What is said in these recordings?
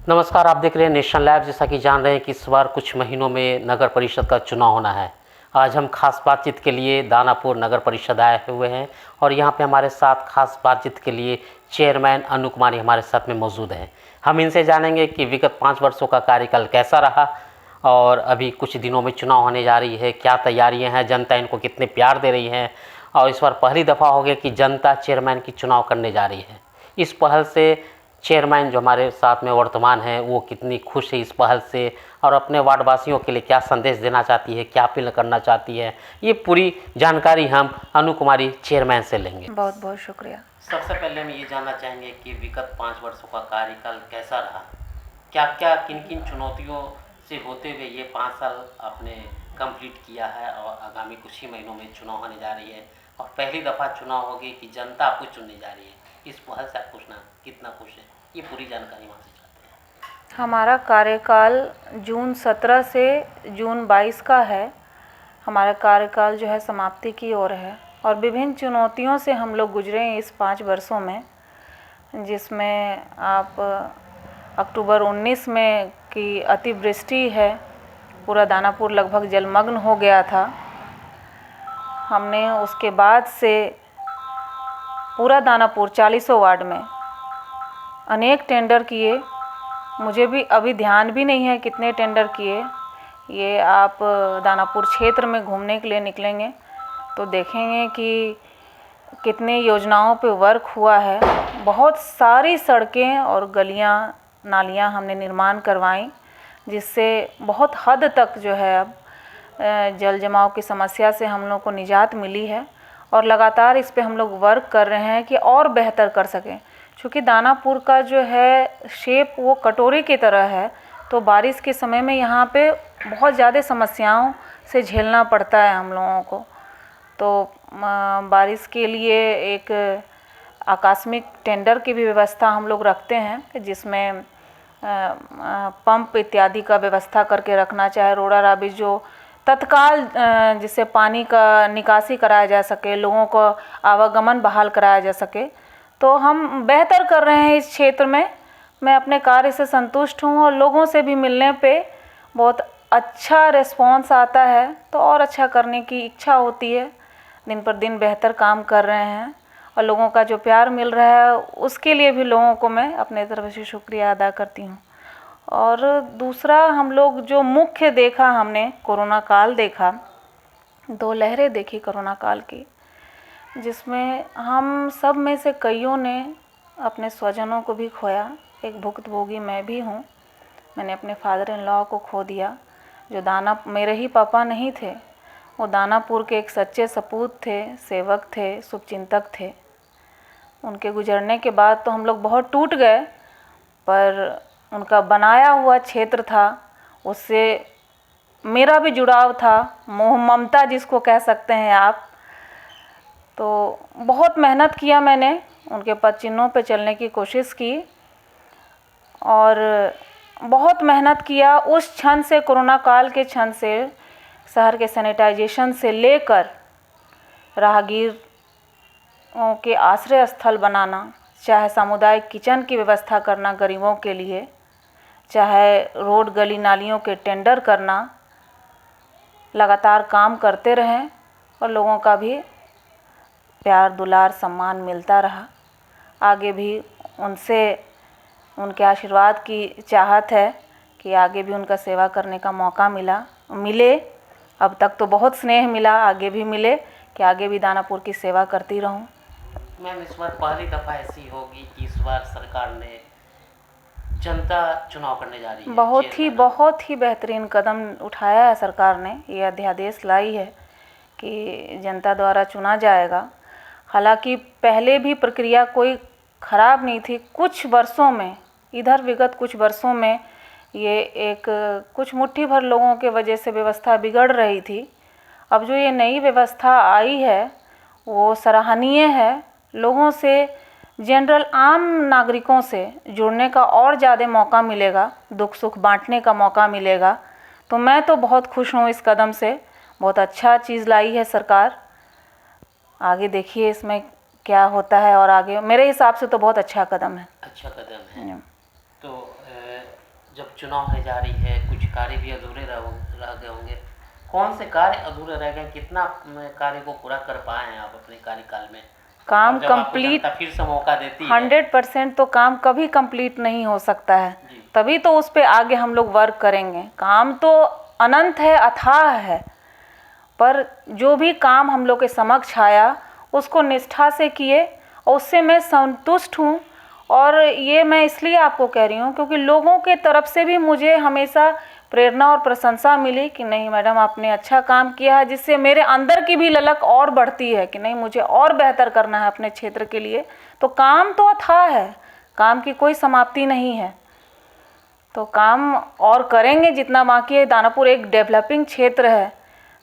नमस्कार, आप देख रहे हैं नेशनल लाइव। जैसा कि जान रहे हैं कि इस बार कुछ महीनों में नगर परिषद का चुनाव होना है। आज हम खास बातचीत के लिए दानापुर नगर परिषद आए हुए हैं और यहाँ पे हमारे साथ खास बातचीत के लिए चेयरमैन अनु कुमारी हमारे साथ में मौजूद हैं। हम इनसे जानेंगे कि विगत 5 वर्षों का कार्यकाल कैसा रहा और अभी कुछ दिनों में चुनाव होने जा रही है, क्या तैयारियाँ हैं, जनता इनको कितने प्यार दे रही है और इस बार पहली दफ़ा हो गया कि जनता चेयरमैन की चुनाव करने जा रही है। इस पहल से चेयरमैन जो हमारे साथ में वर्तमान है वो कितनी खुश है इस पहल से और अपने वार्ड वासियों के लिए क्या संदेश देना चाहती है, क्या अपील करना चाहती है, ये पूरी जानकारी हम अनु कुमारी चेयरमैन से लेंगे। बहुत बहुत शुक्रिया। सबसे पहले हम ये जानना चाहेंगे कि विगत 5 वर्षों का कार्यकाल कैसा रहा, क्या क्या किन किन चुनौतियों से होते हुए ये 5 साल आपने कंप्लीट किया है और आगामी कुछ ही महीनों में चुनाव होने जा रही है और पहली दफ़ा चुनाव होगी कि जनता आपको चुनने जा रही है। इस पहल से आप पूछना कितना खुश है, ये पूरी जानकारी वहाँ से चाहते हैं। हमारा कार्यकाल जून 17 से जून 22 का है। हमारा कार्यकाल जो है समाप्ति की ओर है और विभिन्न चुनौतियों से हम लोग गुजरे हैं इस 5 वर्षों में, जिसमें आप अक्टूबर 19 में की अतिवृष्टि है, पूरा दानापुर लगभग जलमग्न हो गया था। हमने उसके बाद से पूरा दानापुर 40 वार्ड में अनेक टेंडर किए। मुझे भी अभी ध्यान भी नहीं है कितने टेंडर किए। ये आप दानापुर क्षेत्र में घूमने के लिए निकलेंगे तो देखेंगे कि कितने योजनाओं पे वर्क हुआ है। बहुत सारी सड़कें और गलियां नालियां हमने निर्माण करवाई, जिससे बहुत हद तक जो है अब जल जमाव की समस्या से हम लोग को निजात मिली है और लगातार इस पे हम लोग वर्क कर रहे हैं कि और बेहतर कर सकें। क्योंकि दानापुर का जो है शेप वो कटोरी की तरह है, तो बारिश के समय में यहाँ पे बहुत ज़्यादा समस्याओं से झेलना पड़ता है हम लोगों को। तो बारिश के लिए एक आकस्मिक टेंडर की भी व्यवस्था हम लोग रखते हैं, जिसमें पंप इत्यादि का व्यवस्था करके रखना, चाहे रोड़ा राबी जो तत्काल जिससे पानी का निकासी कराया जा सके, लोगों को आवागमन बहाल कराया जा सके। तो हम बेहतर कर रहे हैं इस क्षेत्र में। मैं अपने कार्य से संतुष्ट हूँ और लोगों से भी मिलने पे बहुत अच्छा रिस्पॉन्स आता है, तो और अच्छा करने की इच्छा होती है। दिन पर दिन बेहतर काम कर रहे हैं और लोगों का जो प्यार मिल रहा है उसके लिए भी लोगों को मैं अपने तरफ से शुक्रिया अदा करती हूँ। और दूसरा, हम लोग जो मुख्य देखा हमने कोरोना काल देखा, 2 लहरें देखी कोरोना काल की, जिसमें हम सब में से कईयों ने अपने स्वजनों को भी खोया। एक भुक्तभोगी मैं भी हूँ। मैंने अपने फादर इन लॉ को खो दिया, जो मेरे ही पापा नहीं थे, वो दानापुर के एक सच्चे सपूत थे, सेवक थे, शुभचिंतक थे। उनके गुजरने के बाद तो हम लोग बहुत टूट गए, पर उनका बनाया हुआ क्षेत्र था, उससे मेरा भी जुड़ाव था, मोह ममता जिसको कह सकते हैं आप। तो बहुत मेहनत किया मैंने, उनके पद चिन्हों पे चलने की कोशिश की और बहुत मेहनत किया। उस क्षण से, कोरोना काल के क्षण से, शहर के सैनिटाइजेशन से लेकर राहगीरों के आश्रय स्थल बनाना, चाहे सामुदायिक किचन की व्यवस्था करना गरीबों के लिए, चाहे रोड गली नालियों के टेंडर करना, लगातार काम करते रहें और लोगों का भी प्यार दुलार सम्मान मिलता रहा। आगे भी उनसे उनके आशीर्वाद की चाहत है कि आगे भी उनका सेवा करने का मौका मिले। अब तक तो बहुत स्नेह मिला, आगे भी मिले कि आगे भी दानापुर की सेवा करती रहूं। मैम, इस बार पहली दफ़ा ऐसी होगी कि इस बार सरकार ने जनता चुनाव करने जा रही है। बहुत ही बेहतरीन कदम उठाया है सरकार ने। ये अध्यादेश लाई है कि जनता द्वारा चुना जाएगा। हालांकि पहले भी प्रक्रिया कोई ख़राब नहीं थी। कुछ वर्षों में, इधर विगत कुछ वर्षों में ये एक कुछ मुट्ठी भर लोगों के वजह से व्यवस्था बिगड़ रही थी। अब जो ये नई व्यवस्था आई है वो सराहनीय है। लोगों से, जनरल आम नागरिकों से जुड़ने का और ज़्यादा मौका मिलेगा, दुख सुख बांटने का मौका मिलेगा। तो मैं तो बहुत खुश हूँ इस कदम से। बहुत अच्छा चीज़ लाई है सरकार। आगे देखिए इसमें क्या होता है और आगे मेरे हिसाब से तो बहुत अच्छा कदम है। अच्छा कदम है। तो जब चुनाव होने जा रही है, कुछ कार्य भी अधूरे रह गए होंगे। कौन से कार्य अधूरे रह गए, कितना कार्य को पूरा कर पाए हैं आप अपने कार्यकाल में? काम और जब आपको कंप्लीट जनता फिर से मौका देती है 100% तो काम कभी कंप्लीट नहीं हो सकता है, जी। तभी तो उस पे आगे हम लोग वर्क करेंगे। काम तो अनंत है, अथाह है, पर जो भी काम हम लोग के समक्ष आया उसको निष्ठा से किए और उससे मैं संतुष्ट हूँ। और ये मैं इसलिए आपको कह रही हूँ क्योंकि लोगों के तरफ से भी मुझे हमेशा प्रेरणा और प्रशंसा मिली कि नहीं मैडम आपने अच्छा काम किया है, जिससे मेरे अंदर की भी ललक और बढ़ती है कि नहीं मुझे और बेहतर करना है अपने क्षेत्र के लिए। तो काम तो अथाह है, काम की कोई समाप्ति नहीं है, तो काम और करेंगे जितना बाकी है। दानापुर एक डेवलपिंग क्षेत्र है,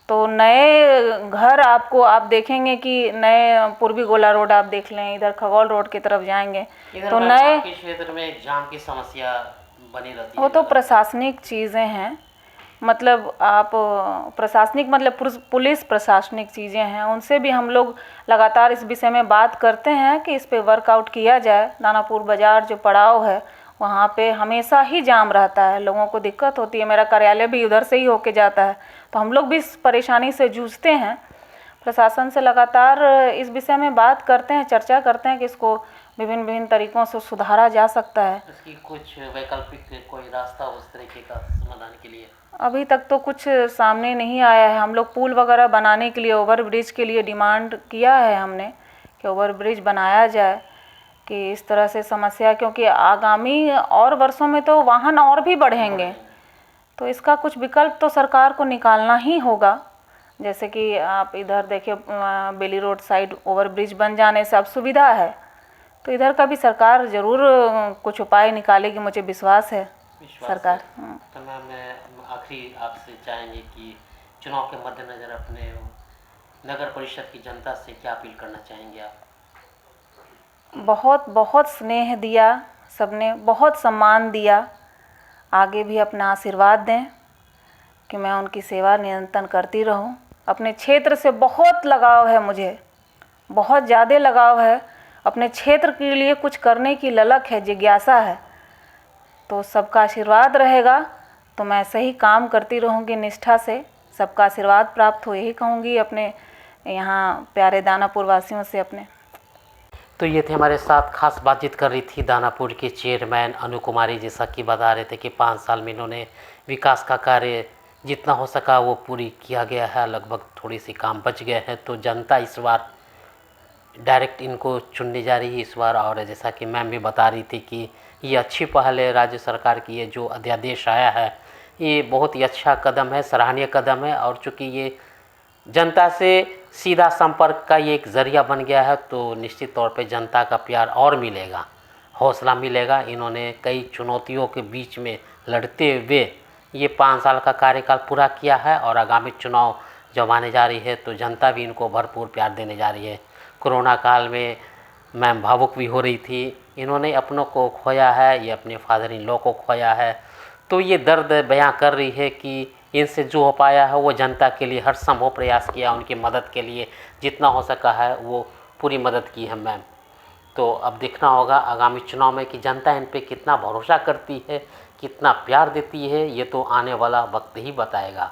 तो नए घर आपको आप देखेंगे कि नए पूर्वी गोला रोड आप देख लें, इधर खगौल रोड की तरफ जाएंगे तो नए आपके क्षेत्र में जाम की समस्या बनी रहती वो है। तो प्रशासनिक चीज़ें हैं, मतलब आप प्रशासनिक मतलब पुलिस प्रशासनिक चीज़ें हैं, उनसे भी हम लोग लगातार इस विषय में बात करते हैं कि इस पे वर्कआउट किया जाए। दानापुर बाज़ार जो पड़ाव है वहाँ पे हमेशा ही जाम रहता है, लोगों को दिक्कत होती है। मेरा कार्यालय भी उधर से ही होके जाता है, तो हम लोग भी इस परेशानी से जूझते हैं। प्रशासन से लगातार इस विषय में बात करते हैं, चर्चा करते हैं कि इसको विभिन्न तरीक़ों से सुधारा जा सकता है। इसकी कुछ वैकल्पिक कोई रास्ता उस तरीके का समाधान के लिए अभी तक तो कुछ सामने नहीं आया है। हम लोग पुल वगैरह बनाने के लिए, ओवर ब्रिज के लिए डिमांड किया है हमने कि ओवर ब्रिज बनाया जाए, कि इस तरह से समस्या, क्योंकि आगामी और वर्षों में तो वाहन और भी बढ़ेंगे, तो इसका कुछ विकल्प तो सरकार को निकालना ही होगा। जैसे कि आप इधर देखिए बेली रोड साइड ओवर ब्रिज बन जाने से अब सुविधा है, तो इधर का भी सरकार ज़रूर कुछ उपाय निकालेगी, मुझे विश्वास है सरकार। तो मैम आखिरी आपसे चाहेंगे कि चुनाव के मद्देनज़र अपने नगर परिषद की जनता से क्या अपील करना चाहेंगे आप? बहुत बहुत स्नेह दिया सबने, बहुत सम्मान दिया, आगे भी अपना आशीर्वाद दें कि मैं उनकी सेवा निरंतर करती रहूं। अपने क्षेत्र से बहुत लगाव है मुझे, बहुत ज़्यादा लगाव है, अपने क्षेत्र के लिए कुछ करने की ललक है, जिज्ञासा है। तो सबका आशीर्वाद रहेगा तो मैं सही काम करती रहूँगी निष्ठा से, सबका आशीर्वाद प्राप्त हो, यही कहूँगी अपने यहाँ प्यारे दानापुर वासियों से अपने। तो ये थे हमारे साथ खास बातचीत कर रही थी दानापुर के चेयरमैन अनु कुमारी, जैसा कि बता रहे थे कि 5 साल में इन्होंने विकास का कार्य जितना हो सका वो पूरी किया गया है, लगभग थोड़ी सी काम बच गए हैं। तो जनता इस बार डायरेक्ट इनको चुनने जा रही है इस बार। और जैसा कि मैम भी बता रही थी कि ये अच्छी पहल है राज्य सरकार की, ये जो अध्यादेश आया है ये बहुत ही अच्छा कदम है, सराहनीय कदम है। और चूँकि ये जनता से सीधा संपर्क का ये एक ज़रिया बन गया है, तो निश्चित तौर पे जनता का प्यार और मिलेगा, हौसला मिलेगा। इन्होंने कई चुनौतियों के बीच में लड़ते हुए ये 5 साल का कार्यकाल पूरा किया है, और आगामी चुनाव जब आने जा रही है तो जनता भी इनको भरपूर प्यार देने जा रही है। कोरोना काल में मैम भावुक भी हो रही थी, इन्होंने अपनों को खोया है, ये अपने फादर इन लॉ को खोया है, तो ये दर्द बयां कर रही है कि इनसे जो हो पाया है वो जनता के लिए हर संभव प्रयास किया, उनकी मदद के लिए जितना हो सका है वो पूरी मदद की है मैम। तो अब देखना होगा आगामी चुनाव में कि जनता इन पे कितना भरोसा करती है, कितना प्यार देती है, ये तो आने वाला वक्त ही बताएगा।